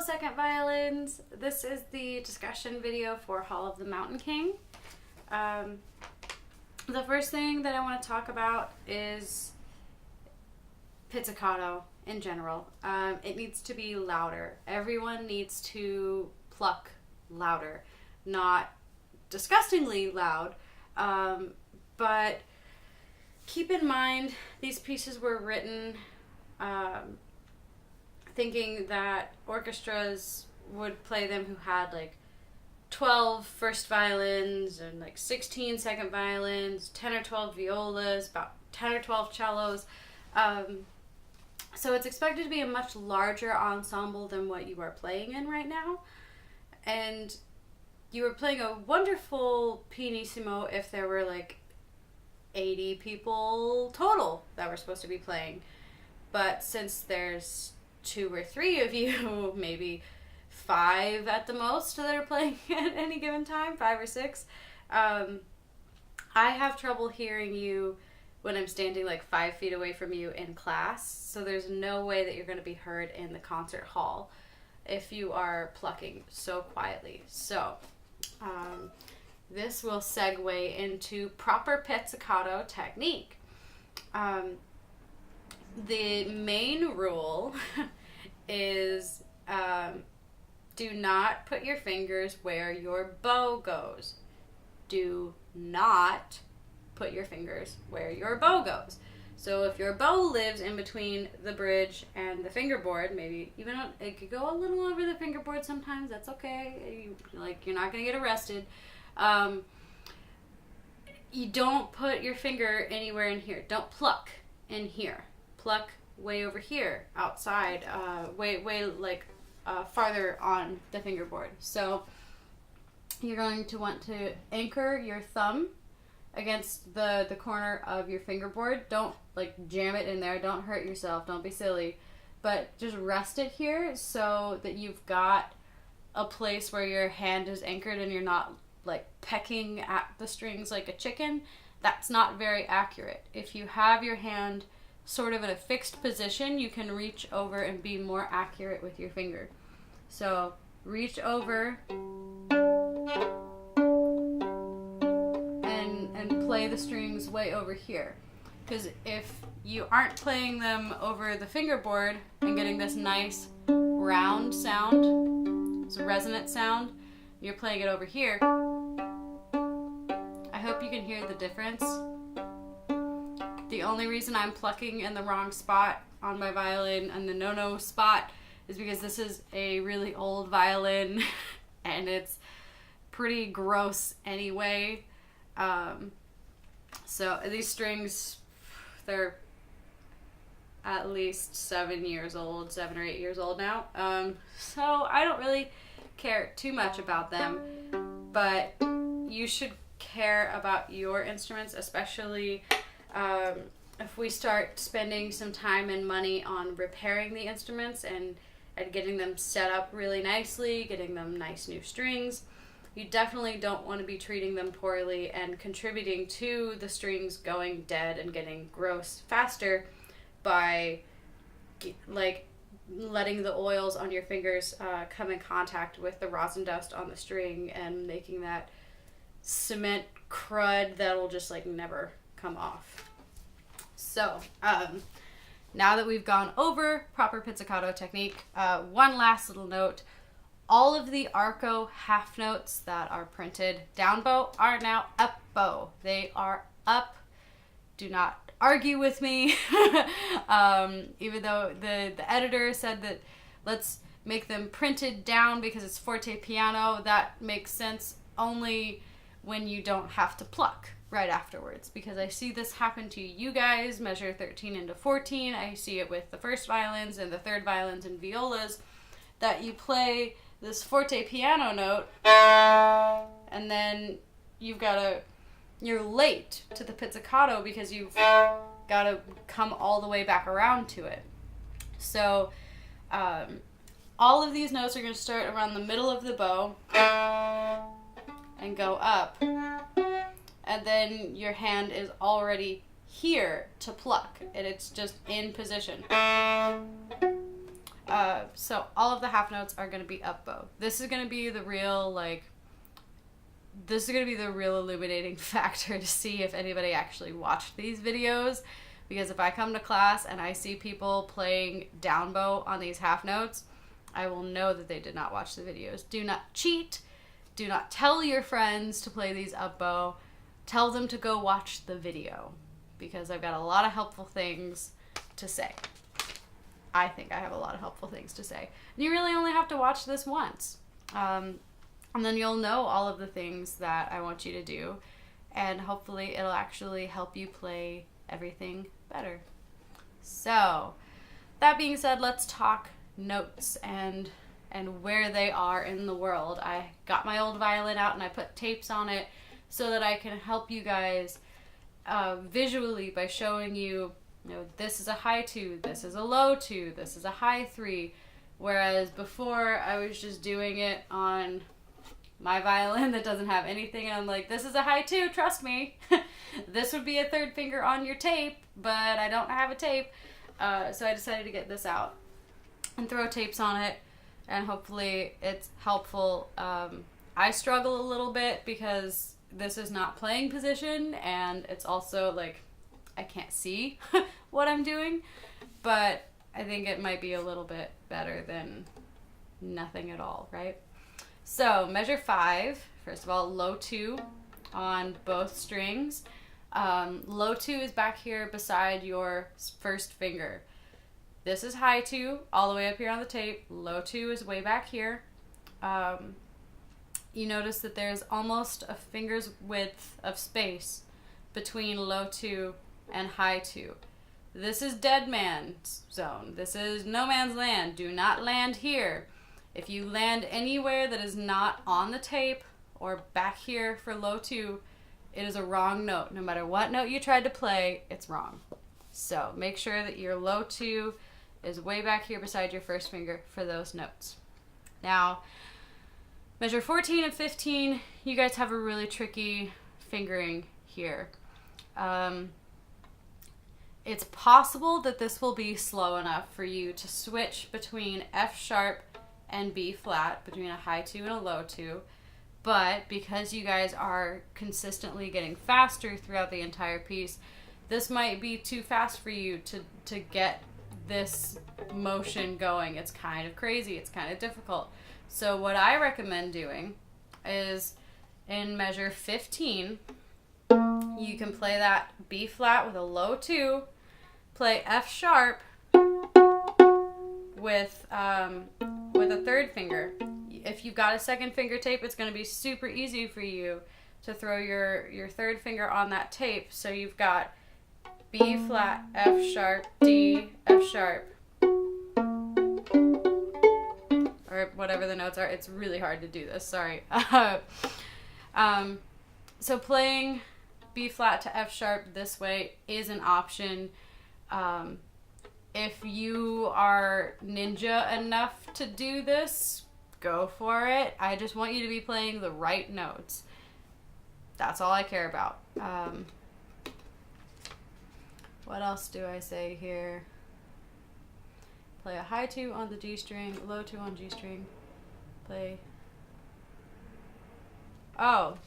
second violins. This is the discussion video for Hall of the Mountain King. The first thing that I want to talk about is pizzicato in general. It needs to be louder. Everyone needs to pluck louder, not disgustingly loud, but keep in mind these pieces were written thinking that orchestras would play them who had like 12 first violins and like 16 second violins, 10 or 12 violas, about 10 or 12 cellos. So it's expected to be a much larger ensemble than what you are playing in right now. And you were playing a wonderful pianissimo if there were like 80 people total that were supposed to be playing. But since there's 2 or 3 of you, maybe 5 at the most that are playing at any given time, 5 or 6, I have trouble hearing you when I'm standing like 5 feet away from you in class. So there's no way that you're going to be heard in the concert hall if you are plucking so quietly. So this will segue into proper pizzicato technique. The main rule is do not put your fingers where your bow goes. Do not put your fingers where your bow goes. So if your bow lives in between the bridge and the fingerboard, maybe even it could go a little over the fingerboard sometimes, that's okay. You're not going to get arrested. You don't put your finger anywhere in here. Don't pluck in here. Pluck way over here, outside, way farther on the fingerboard. So you're going to want to anchor your thumb against the corner of your fingerboard. Don't like jam it in there. Don't hurt yourself. Don't be silly. But just rest it here so that you've got a place where your hand is anchored and you're not like pecking at the strings like a chicken. That's not very accurate. If you have your hand sort of in a fixed position, you can reach over and be more accurate with your finger. So reach over and play the strings way over here. Because if you aren't playing them over the fingerboard and getting this nice round sound, it's a resonant sound, you're playing it over here. I hope you can hear the difference. The only reason I'm plucking in the wrong spot on my violin and the no-no spot is because this is a really old violin and it's pretty gross anyway. So these strings, they're at least 7 years old, 7 or 8 years old now. So I don't really care too much about them, but you should care about your instruments, especially if we start spending some time and money on repairing the instruments and getting them set up really nicely, getting them nice new strings. You definitely don't want to be treating them poorly and contributing to the strings going dead and getting gross faster by like letting the oils on your fingers come in contact with the rosin dust on the string and making that cement crud that'll just like never come off. So now that we've gone over proper pizzicato technique, one last little note. All of the arco half notes that are printed down bow are now up bow. They are up. Do not argue with me. Even though the editor said that let's make them printed down because it's forte piano, that makes sense only when you don't have to pluck right afterwards, because I see this happen to you guys, measure 13 into 14. I see it with the first violins and the third violins and violas, that you play this forte piano note and then you're late to the pizzicato because you've got to come all the way back around to it. So all of these notes are going to start around the middle of the bow and go up, and then your hand is already here to pluck, and it's just in position. So all of the half notes are going to be up bow. This is going to be the real, this is going to be the real illuminating factor to see if anybody actually watched these videos. Because if I come to class and I see people playing down bow on these half notes, I will know that they did not watch the videos. Do not cheat. Do not tell your friends to play these up bow. Tell them to go watch the video, because I've got a lot of helpful things to say. I think I have a lot of helpful things to say. And you really only have to watch this once. And then you'll know all of the things that I want you to do. And hopefully it'll actually help you play everything better. So, that being said, let's talk notes and where they are in the world. I got my old violin out and I put tapes on it so that I can help you guys visually by showing you, this is a high 2, this is a low 2, this is a high 3. Whereas before I was just doing it on my violin that doesn't have anything, and I'm like, this is a high 2, trust me. This would be a third finger on your tape, but I don't have a tape. So I decided to get this out and throw tapes on it, and hopefully it's helpful. I struggle a little bit because this is not playing position, and it's also I can't see what I'm doing, but I think it might be a little bit better than nothing at all, right? So measure 5, first of all, low 2 on both strings. Low 2 is back here beside your first finger. This is high 2 all the way up here on the tape. Low 2 is way back here. You notice that there's almost a finger's width of space between low 2 and high 2. This is dead man's zone. This is no man's land. Do not land here. If you land anywhere that is not on the tape or back here for low 2, it is a wrong note. No matter what note you tried to play, it's wrong. So make sure that your low 2 is way back here beside your first finger for those notes. Now, measure 14 and 15, you guys have a really tricky fingering here. It's possible that this will be slow enough for you to switch between F sharp and B flat, between a high 2 and a low 2. But because you guys are consistently getting faster throughout the entire piece, this might be too fast for you to get this motion going. It's kind of crazy. It's kind of difficult. So what I recommend doing is in measure 15, you can play that B flat with a low 2, play F sharp with a third finger. If you've got a second finger tape, it's going to be super easy for you to throw your third finger on that tape. So you've got B flat, F sharp, D, F sharp, or whatever the notes are. It's really hard to do this, sorry. So playing B flat to F sharp this way is an option. If you are ninja enough to do this, go for it. I just want you to be playing the right notes. That's all I care about. What else do I say here? Play a high 2 on the G string, low 2 on G string. Play. Oh,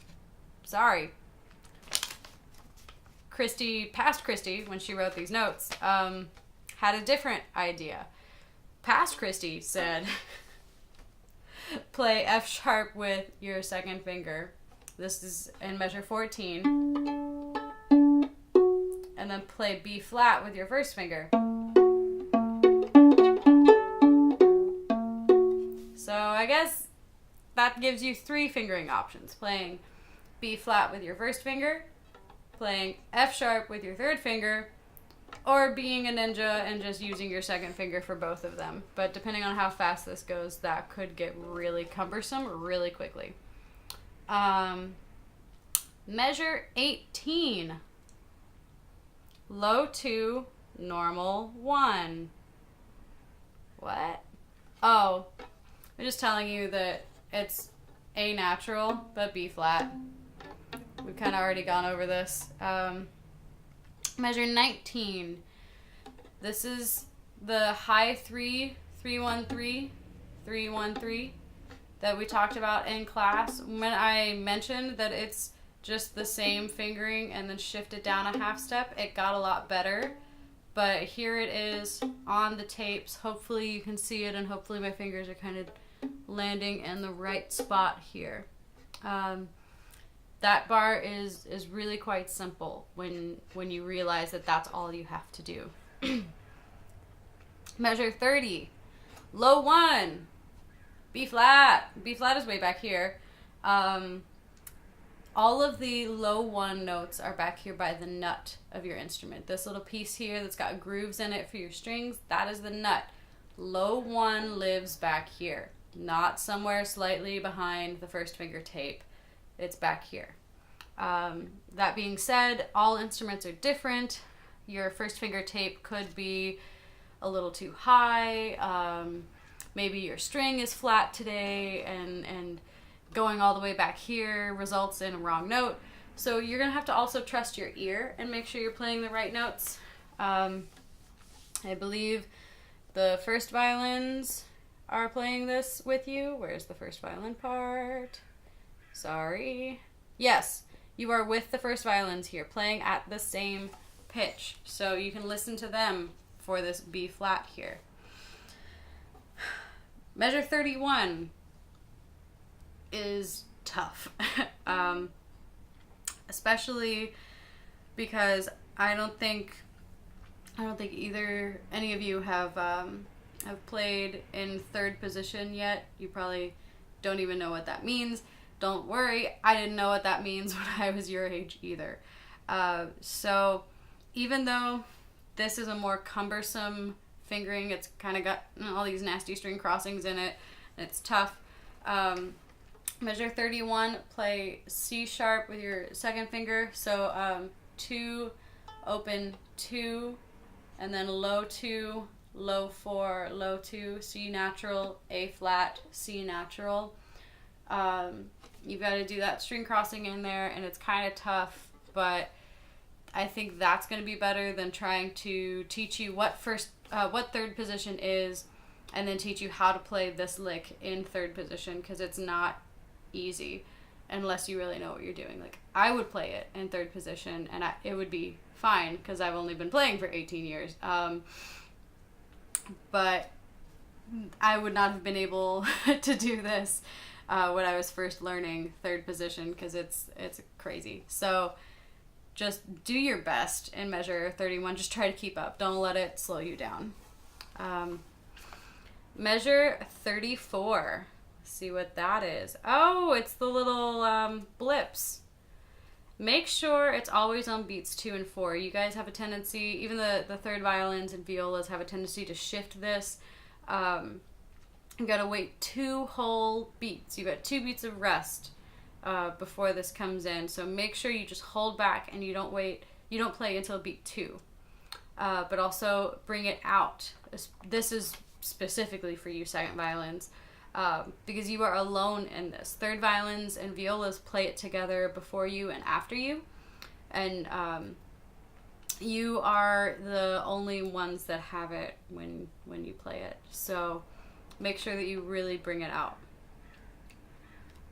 sorry. Past Christy, when she wrote these notes, had a different idea. Past Christy said, play F sharp with your second finger. This is in measure 14. And then play B flat with your first finger. So I guess that gives you 3 fingering options. Playing B flat with your first finger, playing F sharp with your third finger, or being a ninja and just using your second finger for both of them. But depending on how fast this goes, that could get really cumbersome really quickly. Measure 18. Low 2, normal 1. What? Oh, I'm just telling you that it's A natural, but B flat. We've kind of already gone over this. Measure 19. This is the high 3 3-1-3, 3-1-3 that we talked about in class. When I mentioned that it's just the same fingering and then shift it down a half step, it got a lot better. But here it is on the tapes. Hopefully you can see it, and hopefully my fingers are kind of landing in the right spot here. That bar is really quite simple when you realize that that's all you have to do. Measure 30, low 1, B flat. B flat is way back here. All of the low 1 notes are back here by the nut of your instrument. This little piece here that's got grooves in it for your strings, that is the nut. Low 1 lives back here, not somewhere slightly behind the first finger tape. It's back here. That being said, all instruments are different. Your first finger tape could be a little too high. Maybe your string is flat today, and going all the way back here results in a wrong note. So you're going to have to also trust your ear and make sure you're playing the right notes. I believe the first violins are playing this with you. Where's the first violin part? Sorry. Yes, you are with the first violins here, playing at the same pitch. So you can listen to them for this B flat here. Measure 31 is tough, especially because I don't think either any of you have played in third position yet. You probably don't even know what that means. Don't worry, I didn't know what that means when I was your age either. So even though this is a more cumbersome fingering, it's kind of got all these nasty string crossings in it, and it's tough. Measure 31, play C sharp with your second finger. So 2, open 2, and then low 2, low 4, low 2, C natural, A flat, C natural. You've got to do that string crossing in there, and it's kind of tough, but I think that's going to be better than trying to teach you what third position is, and then teach you how to play this lick in third position, because it's not easy unless you really know what you're doing. Like, I would play it in third position, and it would be fine because I've only been playing for 18 years. But I would not have been able to do this when I was first learning third position, because it's crazy. So just do your best in measure 31. Just try to keep up. Don't let it slow you down. Measure 34. See what that is. Oh, it's the little blips. Make sure it's always on beats 2 and 4. You guys have a tendency, even the third violins and violas have a tendency to shift this. You gotta wait 2 whole beats. You got 2 beats of rest before this comes in. So make sure you just hold back and you don't play until beat 2. But also bring it out. This is specifically for you second violins. Because you are alone in this. Third violins and violas play it together before you and after you. And you are the only ones that have it when you play it. So make sure that you really bring it out.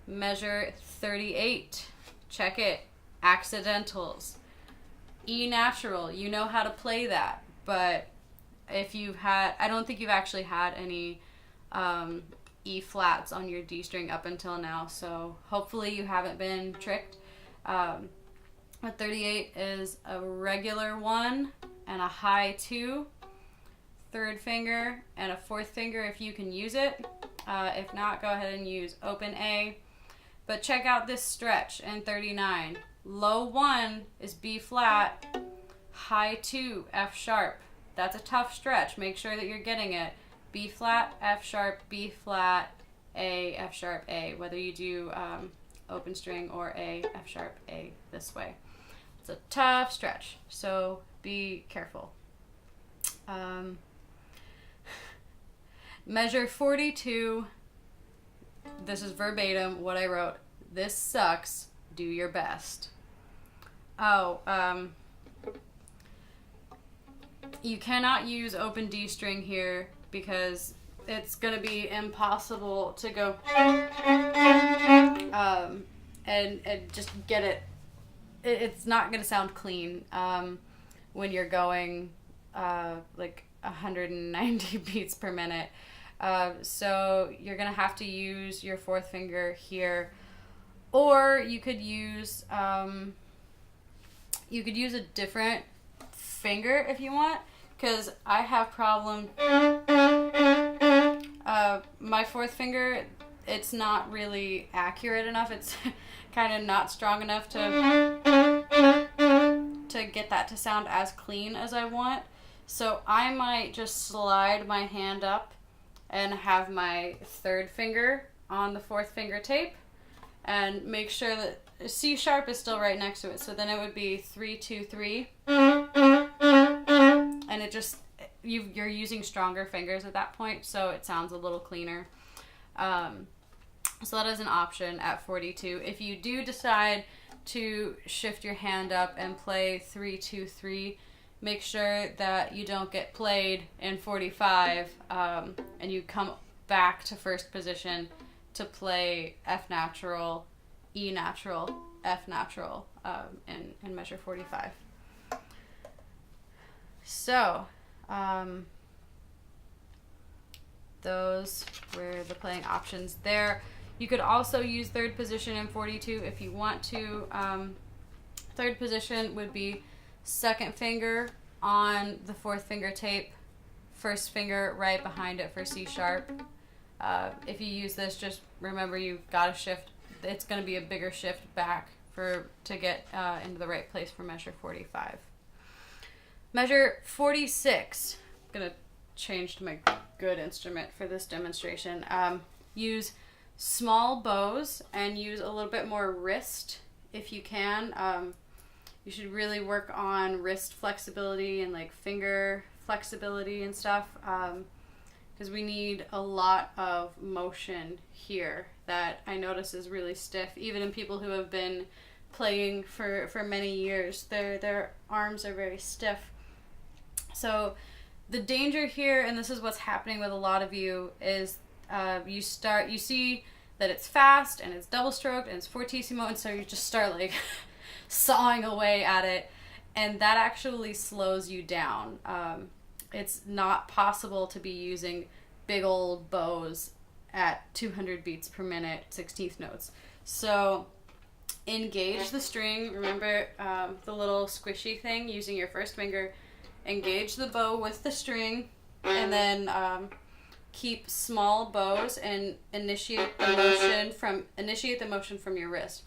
Measure 38. Check it. Accidentals. E natural. You know how to play that. But if you've had... I don't think you've actually had any... E flats on your D string up until now, so hopefully you haven't been tricked. A 38 is a regular 1 and a high 2, third finger and a fourth finger if you can use it. If not, go ahead and use open A. But check out this stretch in 39. Low 1 is B flat, high 2, F sharp. That's a tough stretch. Make sure that you're getting it. B flat, F sharp, B flat, A, F sharp, A. Whether you do open string or A, F sharp, A this way. It's a tough stretch, so be careful. Measure 42. This is verbatim what I wrote. This sucks. Do your best. Oh, you cannot use open D string here, because it's gonna be impossible to go and just get it. It's not gonna sound clean when you're going like 190 beats per minute. So you're gonna have to use your fourth finger here, or you could use a different finger if you want, because I have problem. My fourth finger, it's not really accurate enough. It's kind of not strong enough to get that to sound as clean as I want. So I might just slide my hand up and have my third finger on the fourth finger tape and make sure that C sharp is still right next to it. So then it would be 3, 2, 3. And it just, you're using stronger fingers at that point, so it sounds a little cleaner. So that is an option at 42. If you do decide to shift your hand up and play 3, 2, 3, make sure that you don't get played in 45 and you come back to first position to play F natural, E natural, F natural in measure 45. So those were the playing options there. You could also use third position in 42 if you want to. Third position would be second finger on the fourth finger tape, first finger right behind it for C sharp. If you use this, just remember you've got to shift. It's going to be a bigger shift back to get into the right place for measure 45. Measure 46. I'm going to change to my good instrument for this demonstration. Use small bows and use a little bit more wrist if you can. You should really work on wrist flexibility and like finger flexibility and stuff, because we need a lot of motion here that I notice is really stiff. Even in people who have been playing for many years, their arms are very stiff. So the danger here, and this is what's happening with a lot of you, is you see that it's fast and it's double stroked and it's fortissimo, and so you just start like sawing away at it, and that actually slows you down. It's not possible to be using big old bows at 200 beats per minute, 16th notes. So engage the string. Remember the little squishy thing using your first finger. Engage the bow with the string, and then keep small bows and initiate the motion from your wrist.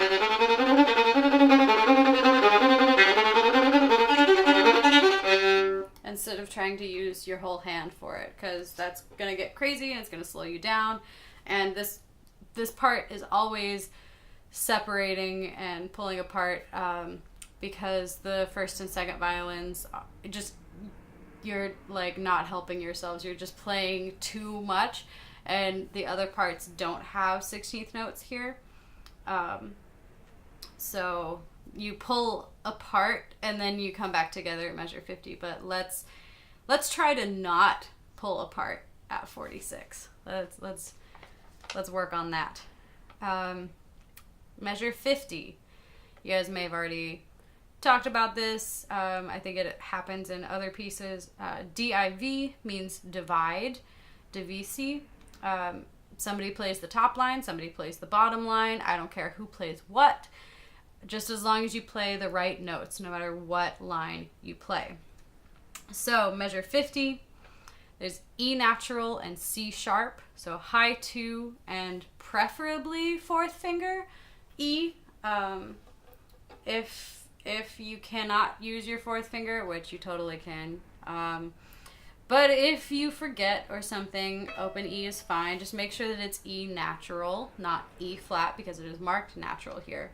Instead of trying to use your whole hand for it, because that's gonna get crazy and it's gonna slow you down. And this part is always separating and pulling apart because the first and second violins you're like not helping yourselves. You're just playing too much, and the other parts don't have 16th notes here. So you pull apart and then you come back together at measure 50. But let's try to not pull apart at 46. Let's work on that. Measure 50. You guys may have already talked about this. I think it happens in other pieces. DIV means divide, divisi. Somebody plays the top line, somebody plays the bottom line. I don't care who plays what, just as long as you play the right notes, no matter what line you play. So measure 50, there's E natural and C sharp. So high 2 and preferably fourth finger E. If you cannot use your fourth finger, which you totally can, but if you forget or something, open E is fine. Just make sure that it's E natural, not E flat, because it is marked natural here.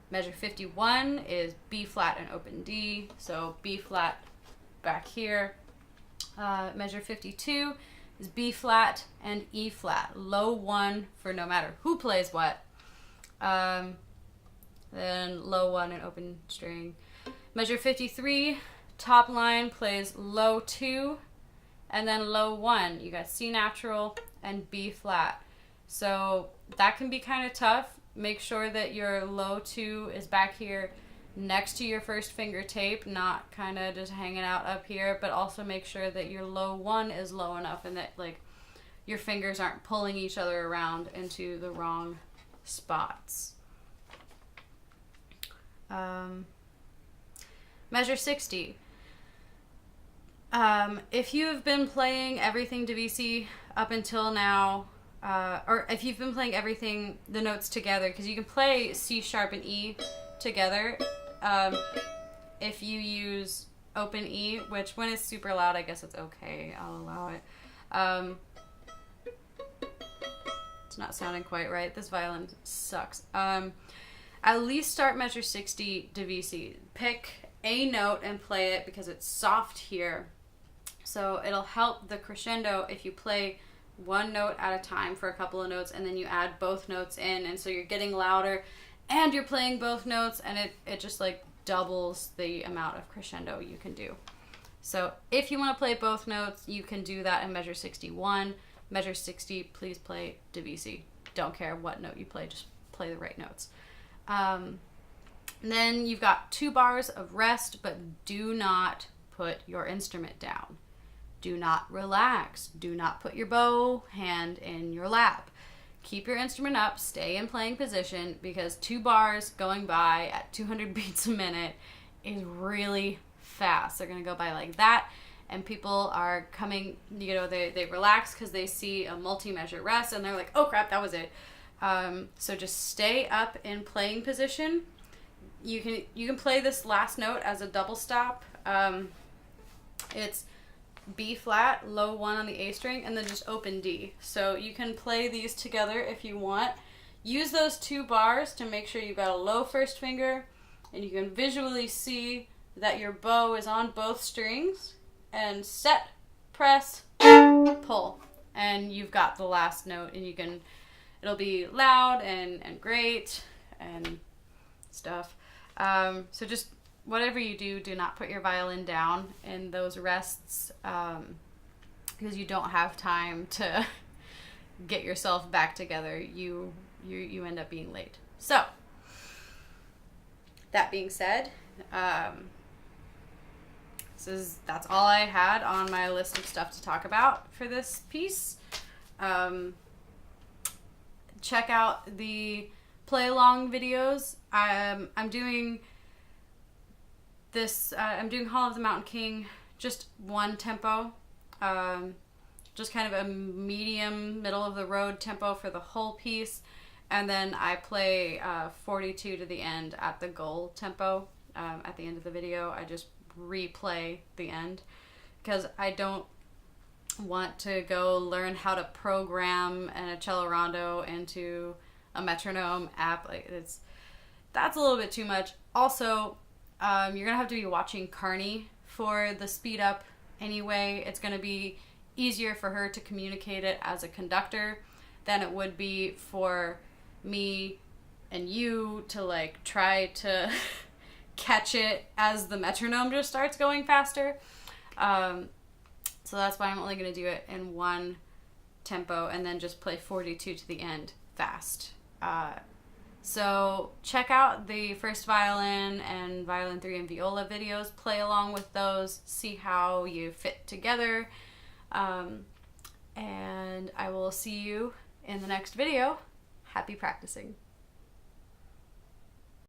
Measure 51 is B flat and open D, so B flat back here. Measure 52 is B flat and E flat, low 1 for no matter who plays what. Then low 1 and open string. Measure 53, top line plays low 2 and then low 1. You got C natural and B flat. So that can be kind of tough. Make sure that your low 2 is back here next to your first finger tape, not kind of just hanging out up here, but also make sure that your low 1 is low enough and that like your fingers aren't pulling each other around into the wrong spots. Measure 60. If you have been playing everything Debussy up until now, or if you've been playing everything, the notes together, because you can play C sharp and E together, if you use open E, which when it's super loud, I guess it's okay, I'll allow it. It's not sounding quite right. This violin sucks. At least start measure 60 Debussy. Pick a note and play it because it's soft here. So it'll help the crescendo if you play one note at a time for a couple of notes and then you add both notes in, and so you're getting louder and you're playing both notes, and it just like doubles the amount of crescendo you can do. So if you want to play both notes, you can do that in measure 61. Measure 60, please play Debussy. Don't care what note you play, just play the right notes. Then you've got 2 bars of rest, but do not put your instrument down. Do not relax. Do not put your bow hand in your lap. Keep your instrument up, stay in playing position, because 2 bars going by at 200 beats a minute is really fast. They're going to go by like that, and people are coming, you know, they relax because they see a multi-measure rest, and they're like, oh crap, that was it. So just stay up in playing position. You can play this last note as a double stop. It's B flat, low 1 on the A string, and then just open D. So you can play these together if you want. Use those 2 bars to make sure you've got a low first finger, and you can visually see that your bow is on both strings, and set, press, pull, and you've got the last note, and it'll be loud and great and stuff. So just whatever you do, do not put your violin down in those rests, because you don't have time to get yourself back together. You end up being late. So that being said, that's all I had on my list of stuff to talk about for this piece. Check out the play along videos. I'm doing this, I'm doing Hall of the Mountain King, just one tempo, just kind of a medium, middle of the road tempo for the whole piece, and then I play 42 to the end at the goal tempo. At the end of the video, I just replay the end, because I don't want to go learn how to program a cello rondo into a metronome app. Like that's a little bit too much. Also, you're gonna have to be watching Carney for the speed up anyway. It's gonna be easier for her to communicate it as a conductor than it would be for me and you to like try to catch it as the metronome just starts going faster. So that's why I'm only going to do it in one tempo and then just play 42 to the end fast. So check out the first violin and violin 3 and viola videos. Play along with those. See how you fit together. And I will see you in the next video. Happy practicing.